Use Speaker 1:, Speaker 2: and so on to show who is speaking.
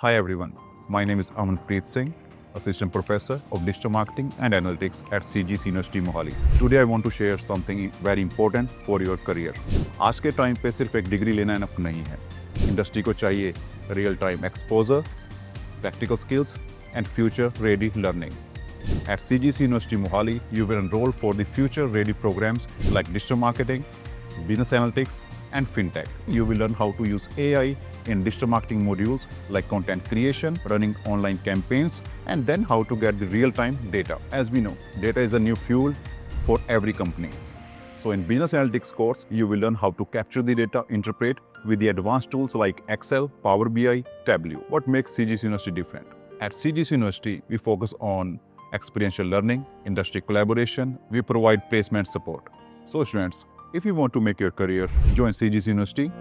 Speaker 1: Hi everyone, my name is Amanpreet Singh, Assistant Professor of Digital Marketing and Analytics at CGC University Mohali. Today I want to share something very important for your career. आज के time पे सिर्फ एक degree लेना enough नहीं है. Industry को चाहिए real time exposure, practical skills and future ready learning. At CGC University Mohali, you will enroll for the future ready programs like digital marketing, business analytics and FinTech. You will learn how to use AI in digital marketing modules like content creation, running online campaigns, and then how to get the real-time data. As we know, data is a new fuel for every company. So in business analytics course, you will learn how to capture the data, interpret with the advanced tools like Excel, Power BI, Tableau. What makes CGC University different? At CGC University, we focus on experiential learning, industry collaboration. We provide placement support. So students, if you want to make your career, join CGC University.